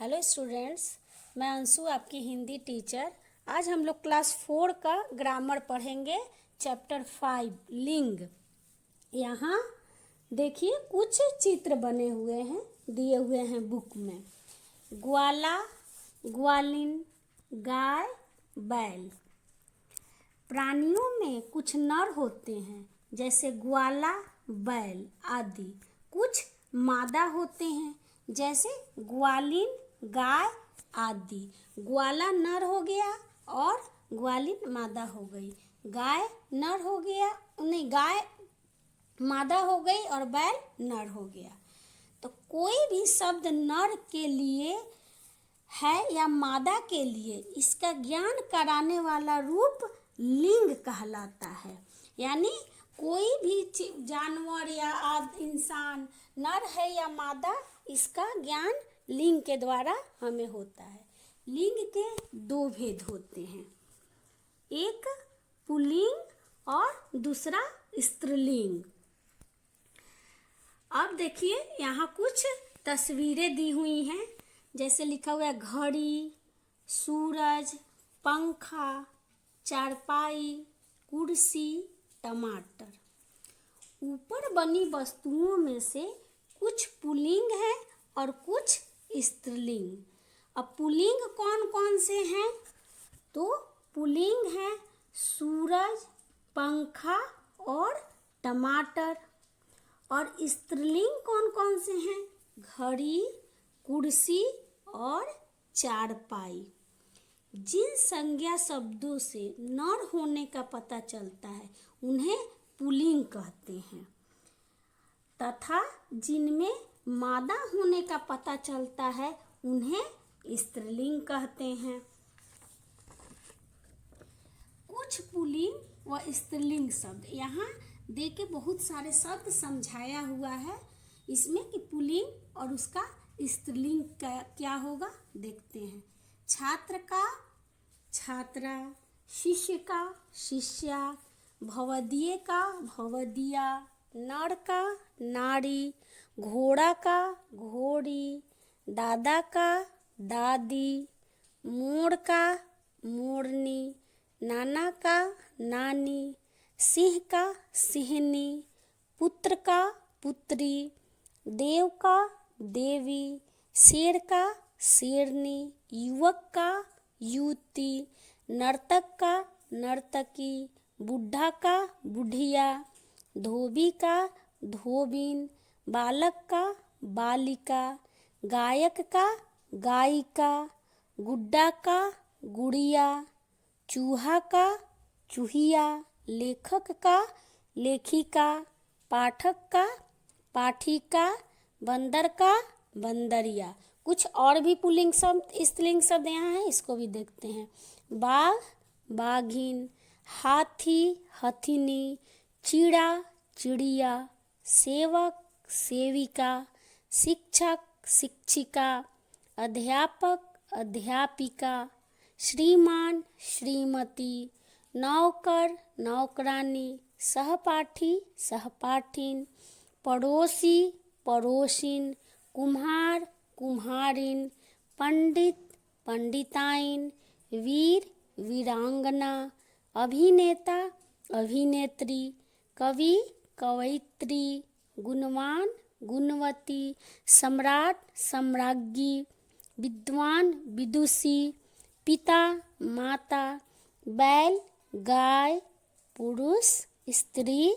Hello students, मैं अंशु आपकी Hindi teacher. आज हम लोग क्लास 4 का ग्रामर पढ़ेंगे। चैप्टर 5 लिंग। यहाँ देखिए कुछ चित्र बने हुए हैं, दिए हुए हैं बुक में। ग्वाला, ग्वालिन, गाय, बैल। प्राणियों में कुछ नर होते हैं जैसे ग्वाला, बैल आदि। कुछ मादा होते हैं जैसे ग्वालिन, गाय आदि। ग्वाला नर हो गया और ग्वालिन मादा हो गई। गाय नर हो गया, नहीं, गाय मादा हो गई और बैल नर हो गया। तो कोई भी शब्द नर के लिए है या मादा के लिए, इसका ज्ञान कराने वाला रूप लिंग कहलाता है। यानी कोई भी जानवर या इंसान नर है या मादा, इसका ज्ञान लिंग के द्वारा हमें होता है। लिंग के दो भेद होते हैं, एक पुल्लिंग और दूसरा स्त्रीलिंग। अब देखिए यहाँ कुछ तस्वीरें दी हुई हैं, जैसे लिखा हुआ है घड़ी, सूरज, पंखा, चारपाई, कुर्सी, टमाटर। ऊपर बनी वस्तुओं में से कुछ पुल्लिंग है और कुछ स्त्रीलिंग। अब पुल्लिंग कौन कौन से हैं? तो पुल्लिंग है सूरज, पंखा और टमाटर। और स्त्रीलिंग कौन कौन से हैं? घड़ी, कुर्सी और चारपाई। जिन संज्ञा शब्दों से नर होने का पता चलता है उन्हें पुल्लिंग कहते हैं, तथा जिनमें मादा होने का पता चलता है उन्हें स्त्रीलिंग कहते हैं। कुछ पुल्लिंग व स्त्रीलिंग शब्द यहाँ दे के बहुत सारे शब्द समझाया हुआ है इसमें कि पुल्लिंग और उसका स्त्रीलिंग क्या होगा देखते हैं। छात्र का छात्रा, शिष्य का शिष्या, भवदीय का भवदिया, नर का नारी, घोड़ा का घोड़ी, दादा का दादी, मोर का मोरनी, नाना का नानी, सिंह का सिंहनी, पुत्र का पुत्री, देव का देवी, शेर का शेरनी, युवक का युवती, नर्तक का नर्तकी, बुढ़ा का बुढ़िया, धोबी का धोबिन, बालक का बालिका, गायक का गायिका, गुड्डा का गुड़िया, चूहा का चूहिया, लेखक का लेखिका, पाठक का पाठिका, बंदर का बंदरिया। कुछ और भी पुल्लिंग शब्द स्त्रीलिंग शब्द यहाँ हैं, इसको भी देखते हैं। बाघ बाघिन, हाथी हथिनी, चिड़ा चिड़िया, सेवक सेविका, शिक्षक शिक्षिका, अध्यापक अध्यापिका, श्रीमान श्रीमती, नौकर नौकरानी, सहपाठी सहपाठिन, पड़ोसी पड़ोसिन, कुम्हार कुम्हारिन, पंडित पंडिताइन, वीर वीरांगना, अभिनेता अभिनेत्री, कवि कवयित्री, गुणवान गुणवती, सम्राट सम्राज्ञी, विद्वान विदुषी, पिता माता, बैल गाय, पुरुष स्त्री,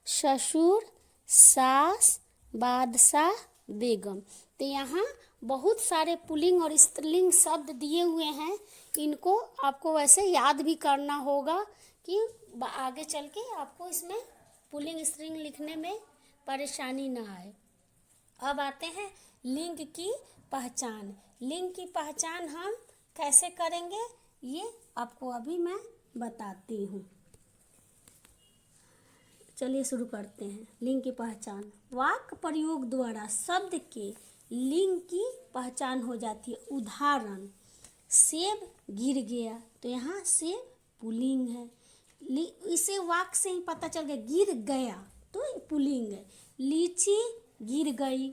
ससुर सास, बादशाह बेगम। तो यहाँ बहुत सारे पुल्लिंग और स्त्रीलिंग शब्द दिए हुए हैं। इनको आपको वैसे याद भी करना होगा कि आगे चल के आपको इसमें पुल्लिंग स्त्रीलिंग लिखने में परेशानी ना आए। अब आते हैं लिंग की पहचान। लिंग की पहचान हम कैसे करेंगे ये आपको अभी मैं बताती हूँ। चलिए शुरू करते हैं। लिंग की पहचान। वाक्य प्रयोग द्वारा शब्द के लिंग की पहचान हो जाती है। उदाहरण, सेब गिर गया, तो यहाँ सेब पुल्लिंग है। इसे वाक्य से ही पता चल गया। गिर गया तो पुल्लिंग है। लीची गिर गई,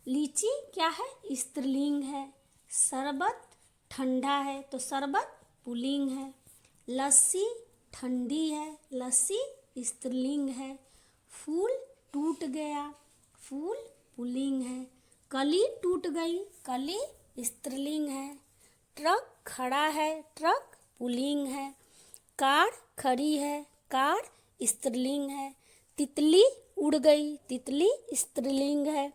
लीची क्या है? स्त्रीलिंग है। शरबत ठंडा है तो शरबत पुल्लिंग है। लस्सी ठंडी है, लस्सी स्त्रीलिंग है। फूल टूट गया, फूल पुल्लिंग है। कली टूट गई, कली स्त्रीलिंग है। ट्रक खड़ा है, ट्रक पुल्लिंग है। कार खड़ी है, कार स्त्रीलिंग है। तितली उड़ गई, तितली स्त्रीलिंग है।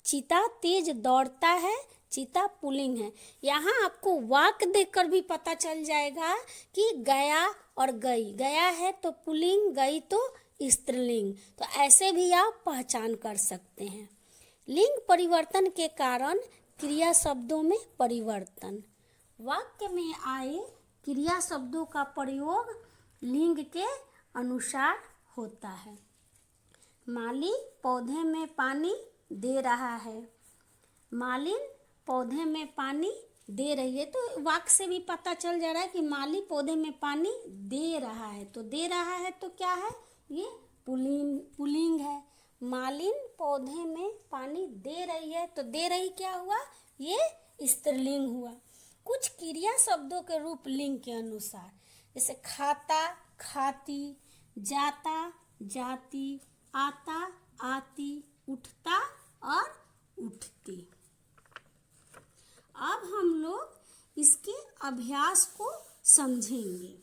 चीता तेज दौड़ता है, चीता पुल्लिंग है। यहाँ आपको वाक्य देखकर भी पता चल जाएगा कि गया और गई, गया है तो पुल्लिंग, गई तो स्त्रीलिंग। तो ऐसे भी आप पहचान कर सकते हैं। लिंग परिवर्तन के कारण क्रिया शब्दों में परिवर्तन। वाक्य में आए क्रिया शब्दों का प्रयोग लिंग के अनुसार होता है। माली पौधे में पानी दे रहा है, मालिन पौधे में पानी दे रही है। तो वाक्य से भी पता चल जा रहा है कि माली पौधे में पानी दे रहा है। तो दे रहा है तो क्या है, ये पुल्लिंग है। मालिन पौधे में पानी दे रही है तो दे रही क्या हुआ, ये स्त्रीलिंग हुआ। कुछ क्रिया शब्दों के रूप लिंग के अनुसार, जैसे खाता खाती, जाता जाती, आता आती, उठता और उठती। अब हम लोग इसके अभ्यास को समझेंगे।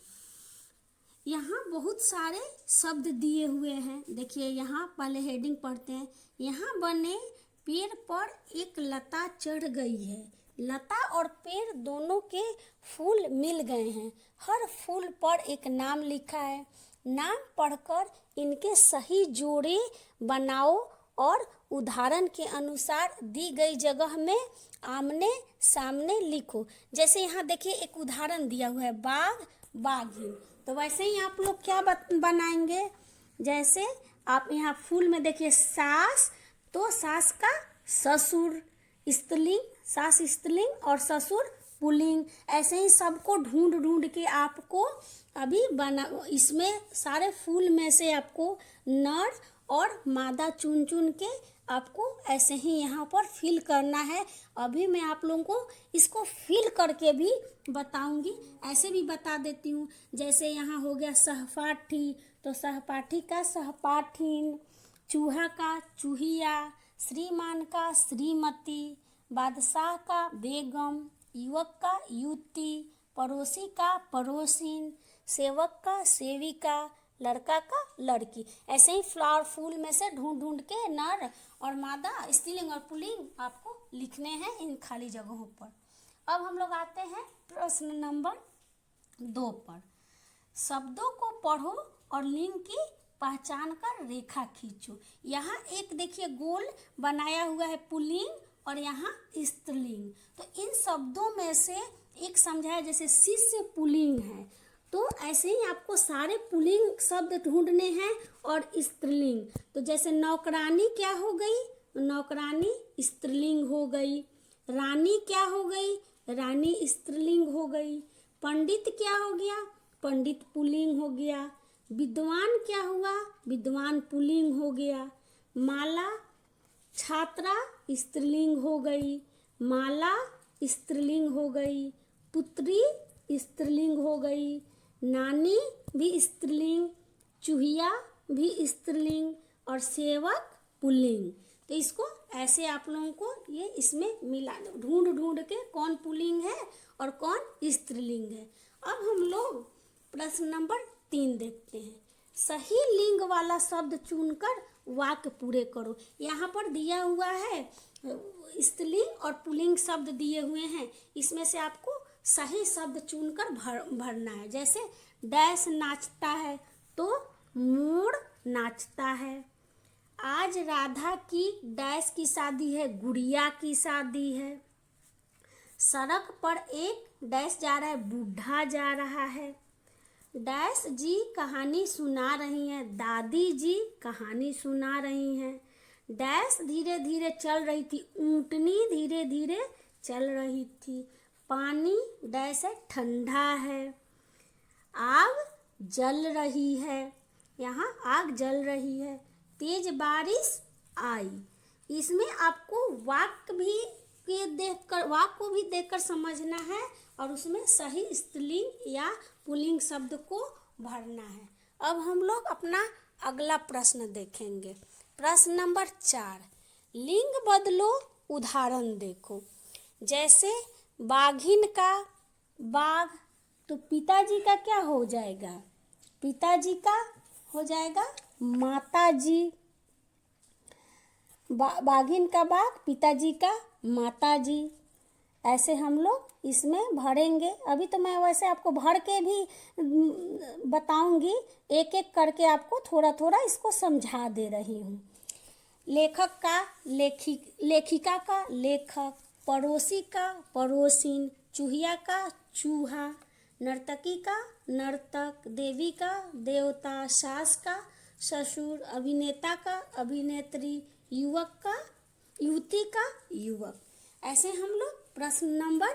यहाँ बहुत सारे शब्द दिए हुए हैं। देखिए यहाँ पहले हेडिंग पढ़ते हैं। यहाँ बने पेड़ पर एक लता चढ़ गई है। लता और पेड़ दोनों के फूल मिल गए हैं। हर फूल पर एक नाम लिखा है। नाम पढ़कर इनके सही जोड़े बनाओ और उदाहरण के अनुसार दी गई जगह में आमने सामने लिखो। जैसे यहाँ देखिए एक उदाहरण दिया हुआ है, बाघ बाघिन। तो वैसे ही आप लोग क्या बनाएंगे, जैसे आप यहाँ फूल में देखिए सास, तो सास का ससुर स्त्रीलिंग, सास स्त्रीलिंग और ससुर पुल्लिंग। ऐसे ही सबको ढूंढ ढूंढ के आपको अभी बना, इसमें सारे फूल में से आपको नर और मादा चुन चुन के आपको ऐसे ही यहाँ पर फिल करना है। अभी मैं आप लोगों को इसको फिल करके भी बताऊंगी, ऐसे भी बता देती हूँ। जैसे यहाँ हो गया सहपाठी, तो सहपाठी का सहपाठिन, चूहा का चूहिया, श्रीमान का श्रीमती, बादशाह का बेगम, युवक का युवती, पड़ोसी का पड़ोसिन, सेवक का सेविका, लड़का का लड़की। ऐसे ही फ्लावर फूल में से ढूंढ ढूंढ के नर और मादा स्त्रीलिंग और पुल्लिंग आपको लिखने हैं इन खाली जगहों पर। अब हम लोग आते हैं प्रश्न नंबर 2 पर। शब्दों को पढ़ो और लिंग की पहचान कर रेखा खींचो। यहाँ एक देखिए गोल बनाया हुआ है पुल्लिंग और यहाँ स्त्रीलिंग। तो इन शब्दों में से एक समझाया, जैसे शिष्य पुल्लिंग है, तो ऐसे ही आपको सारे पुल्लिंग शब्द ढूंढने हैं और स्त्रीलिंग। तो जैसे नौकरानी क्या हो गई, नौकरानी स्त्रीलिंग हो गई। रानी क्या हो गई, रानी स्त्रीलिंग हो गई। पंडित क्या हो गया, पंडित पुल्लिंग हो गया। विद्वान क्या हुआ, विद्वान पुल्लिंग हो गया। माला छात्रा स्त्रीलिंग हो गई, माला स्त्रीलिंग हो गई। पुत्री स्त्रीलिंग हो गई। नानी भी स्त्रीलिंग, चूहिया भी स्त्रीलिंग और सेवक पुल्लिंग। तो इसको ऐसे आप लोगों को ये इसमें मिला ढूंढ ढूंढ के कौन पुल्लिंग है और कौन स्त्रीलिंग है। अब हम लोग प्रश्न नंबर 3 देखते हैं। सही लिंग वाला शब्द चुनकर वाक्य पूरे करो। यहाँ पर दिया हुआ है स्त्रीलिंग और पुल्लिंग शब्द दिए हुए हैं, इसमें से आपको सही शब्द चुनकर भरना है। जैसे डैश नाचता है तो मोर नाचता है। आज राधा की डैश की शादी है, गुड़िया की शादी है। सड़क पर एक डैश जा रहा है, बूढ़ा जा रहा है। डैश जी कहानी सुना रही हैं, दादी जी कहानी सुना रही हैं। डैश धीरे धीरे चल रही थी, ऊँटनी धीरे धीरे चल रही थी। पानी डैश है, ठंडा है। आग जल रही है, यहाँ आग जल रही है। तेज बारिश आई। इसमें आपको वाक्य भी के देखकर, वाक्य को भी देखकर समझना है और उसमें सही स्त्रीलिंग या पुल्लिंग शब्द को भरना है। अब हम लोग अपना अगला प्रश्न देखेंगे। प्रश्न नंबर 4, लिंग बदलो, उदाहरण देखो। जैसे बाघिन का बाघ, तो पिताजी का क्या हो जाएगा? पिताजी का हो जाएगा माताजी। बाघिन का बाघ, पिताजी का माताजी। ऐसे हम लोग इसमें भरेंगे। अभी तो मैं वैसे आपको भर के भी बताऊंगी, एक एक करके आपको थोड़ा थोड़ा इसको समझा दे रही हूँ। लेखक का लेखिका का लेखक, पड़ोसी का पड़ोसिन, चूहिया का चूहा, नर्तकी का नर्तक, देवी का देवता, सास का ससुर, अभिनेता का अभिनेत्री, युवक का युवती का युवक। ऐसे हम लोग प्रश्न नंबर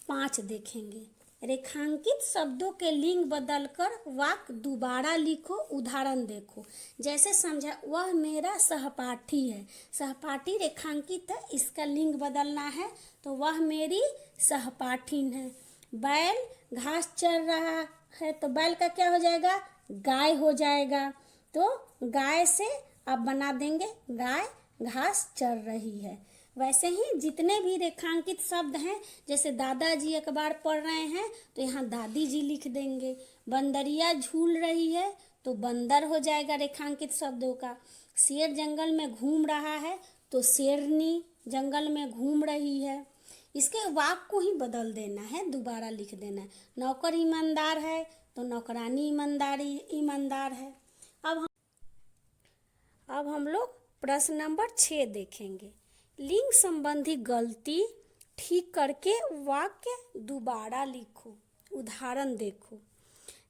5 देखेंगे। रेखांकित शब्दों के लिंग बदलकर वाक्य दोबारा लिखो, उदाहरण देखो। जैसे समझा, वह मेरा सहपाठी है। सहपाठी रेखांकित है, इसका लिंग बदलना है तो वह मेरी सहपाठिन है। बैल घास चर रहा है तो बैल का क्या हो जाएगा? गाय हो जाएगा। तो गाय से आप बना देंगे गाय घास चर रही है। वैसे ही जितने भी रेखांकित शब्द हैं, जैसे दादाजी अखबार पढ़ रहे हैं तो यहाँ दादी जी लिख देंगे। बंदरिया झूल रही है तो बंदर हो जाएगा रेखांकित शब्दों का। शेर जंगल में घूम रहा है तो शेरनी जंगल में घूम रही है। इसके वाक्य को ही बदल देना है, दोबारा लिख देना है। नौकर ईमानदार है तो नौकरानी ईमानदार है। अब हम लोग प्रश्न नंबर 6 देखेंगे। लिंग संबंधी गलती ठीक करके वाक्य दोबारा लिखो, उदाहरण देखो।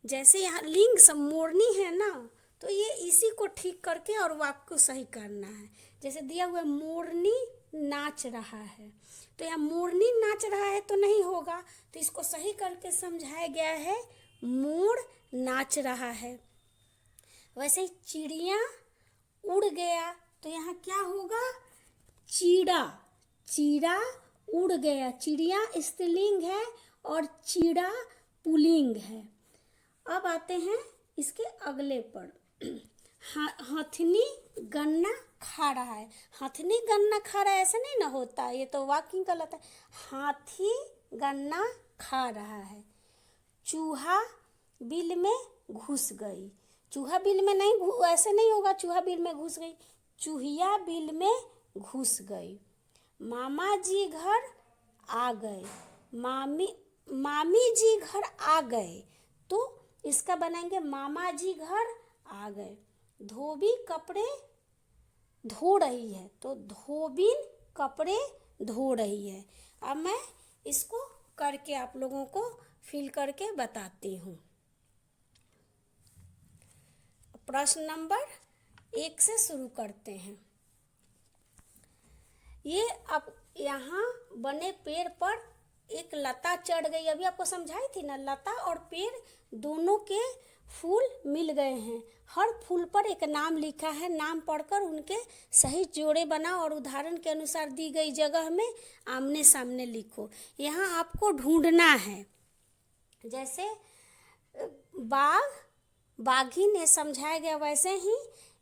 जैसे यहाँ लिंग मोरनी है ना, तो ये इसी को ठीक करके और वाक्य को सही करना है। जैसे दिया हुआ मोरनी नाच रहा है, तो यहाँ मोरनी नाच रहा है तो नहीं होगा, तो इसको सही करके समझाया गया है मोर नाच रहा है। वैसे ही चिड़िया उड़ गया तो यहाँ क्या होगा? चीड़ा, चीड़ा उड़ गया। चिड़िया स्त्रीलिंग है और चीड़ा पुल्लिंग है। अब आते हैं इसके अगले पर। हथनी गन्ना खा रहा है। हथनी गन्ना खा रहा है ऐसा नहीं ना होता, ये तो वाक्य गलत है। हाथी गन्ना खा रहा है। चूहा बिल में घुस गई। चूहा बिल में नहीं, ऐसे नहीं होगा चूहा बिल में घुस गई। चूहिया बिल में घुस गई। मामा जी घर आ गए। मामी जी घर आ गए, तो इसका बनाएंगे मामा जी घर आ गए। धोबी कपड़े धो रही है, तो धोबिन कपड़े धो रही है। अब मैं इसको करके आप लोगों को फिल करके बताती हूँ। प्रश्न नंबर 1 से शुरू करते हैं। ये अब यहाँ बने पेड़ पर एक लता चढ़ गई। अभी आपको समझाई थी ना, लता और पेड़ दोनों के फूल मिल गए हैं। हर फूल पर एक नाम लिखा है। नाम पढ़कर उनके सही जोड़े बनाओ और उदाहरण के अनुसार दी गई जगह में आमने सामने लिखो। यहाँ आपको ढूंढना है। जैसे बाघ बाघिन ये समझाया गया, वैसे ही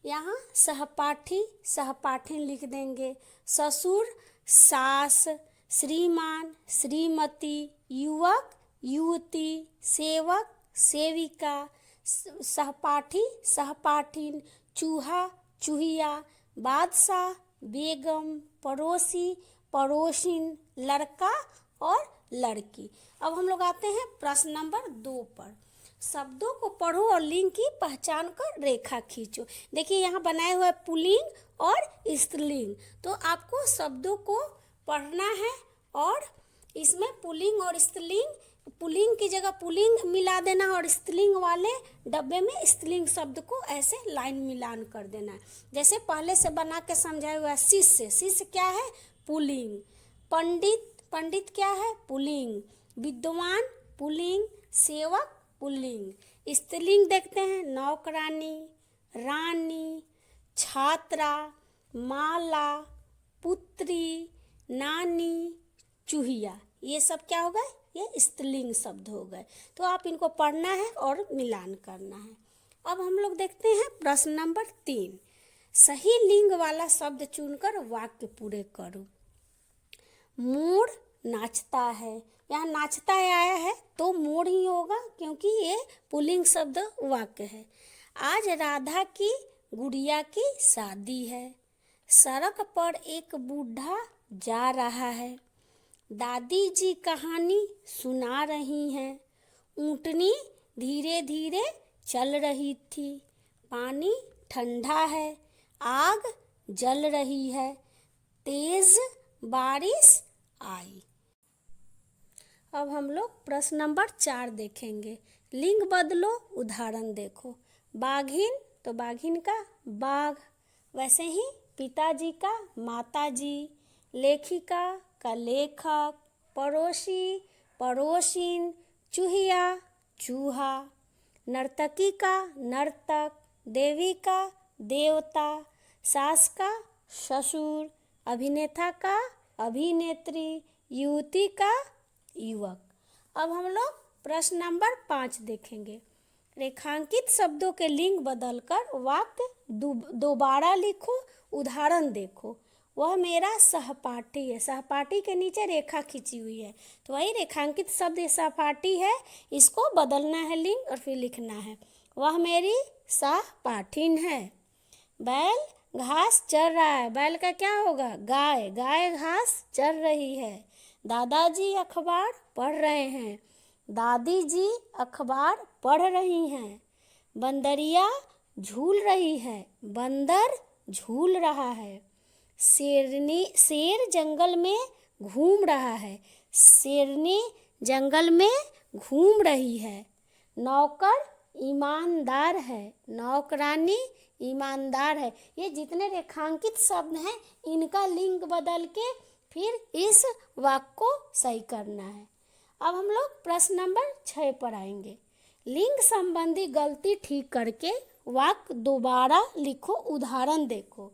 यहाँ सहपाठी सहपाठिन लिख देंगे। ससुर सास, श्रीमान श्रीमती, युवक युवती, सेवक सेविका, सहपाठी सहपाठिन, चूहा चूहिया, बादशाह बेगम, पड़ोसी पड़ोसिन, लड़का और लड़की। अब हम लोग आते हैं प्रश्न नंबर 2 पर। शब्दों को पढ़ो और लिंग की पहचान कर रेखा खींचो। देखिए यहाँ बनाए हुआ है पुल्लिंग और स्त्रीलिंग, तो आपको शब्दों को पढ़ना है और इसमें पुल्लिंग और स्त्रीलिंग, पुल्लिंग की जगह पुल्लिंग मिला देना और स्त्रीलिंग वाले डब्बे में स्त्रीलिंग शब्द को ऐसे लाइन मिलान कर देना है। जैसे पहले से बना के समझाया हुआ है। शिष्य, शिष्य क्या है? पुल्लिंग। पंडित, पंडित क्या है? पुल्लिंग। विद्वान पुल्लिंग। सेवक पुल्लिंग। स्त्रीलिंग देखते हैं। नौकरानी, रानी, छात्रा, माला, पुत्री, नानी, चूहिया, ये सब क्या हो गए? ये स्त्रीलिंग शब्द हो गए। तो आप इनको पढ़ना है और मिलान करना है। अब हम लोग देखते हैं प्रश्न नंबर 3। सही लिंग वाला शब्द चुनकर वाक्य पूरे करो। मोर नाचता है, यहाँ नाचता आया है तो मोर ही होगा क्योंकि ये पुल्लिंग शब्द वाक्य है। आज राधा की गुड़िया की शादी है। सड़क पर एक बूढ़ा जा रहा है। दादी जी कहानी सुना रही हैं। ऊँटनी धीरे धीरे चल रही थी। पानी ठंडा है, आग जल रही है। तेज बारिश आई। अब हम लोग प्रश्न नंबर 4 देखेंगे। लिंग बदलो, उदाहरण देखो। बाघिन तो बाघिन का बाघ, वैसे ही पिताजी का माताजी, लेखिका का लेखक, पड़ोसी पड़ोसिन, चूहिया चूहा, नर्तकी का नर्तक, देवी का देवता, सास का ससुर, अभिनेता का अभिनेत्री, युवती का युवक। अब हम लोग प्रश्न नंबर 5 देखेंगे। रेखांकित शब्दों के लिंग बदलकर वाक्य दोबारा लिखो, उदाहरण देखो। वह मेरा सहपाठी है। सहपाठी के नीचे रेखा खींची हुई है तो वही रेखांकित शब्द सहपाठी है, इसको बदलना है लिंग और फिर लिखना है। वह मेरी सहपाठिन है। बैल घास चर रहा है। बैल का क्या होगा? गाय। गाय घास चर रही है। दादाजी अखबार पढ़ रहे हैं। दादी जी अखबार पढ़ रही हैं। बंदरिया झूल रही है। बंदर झूल रहा है। शेर जंगल में घूम रहा है। शेरनी जंगल में घूम रही है। नौकर ईमानदार है। नौकरानी ईमानदार है। ये जितने रेखांकित शब्द हैं इनका लिंग बदल के फिर इस वाक्य को सही करना है। अब हम लोग प्रश्न नंबर 6 पर आएंगे। लिंग संबंधी गलती ठीक करके वाक्य दोबारा लिखो, उदाहरण देखो।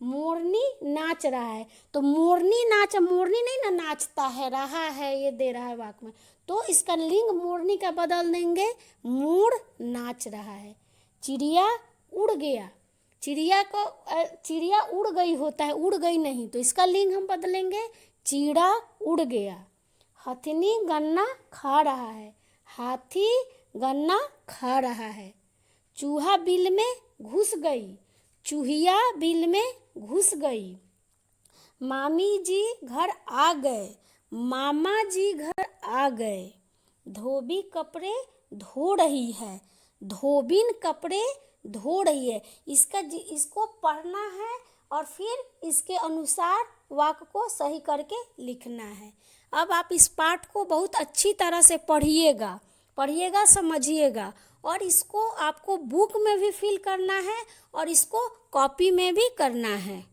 मोरनी नाच रहा है तो मोरनी नहीं ना नाचता है, रहा है, ये दे रहा है वाक्य में, तो इसका लिंग मोरनी का बदल देंगे, मोर नाच रहा है। चिड़िया उड़ गया, चिड़िया उड़ गई होता है, उड़ गई नहीं, तो इसका लिंग हम बदलेंगे, चिड़ा उड़ गया। हथिनी गन्ना खा रहा है, हाथी गन्ना खा रहा है। चूहा बिल में घुस गई, चूहिया बिल में घुस गई। मामी जी घर आ गए, मामा जी घर आ गए। धोबी कपड़े धो रही है, धोबिन कपड़े धो रही है। इसको पढ़ना है और फिर इसके अनुसार वाक्य को सही करके लिखना है। अब आप इस पाठ को बहुत अच्छी तरह से पढ़िएगा, समझिएगा, और इसको आपको बुक में भी फिल करना है और इसको कॉपी में भी करना है।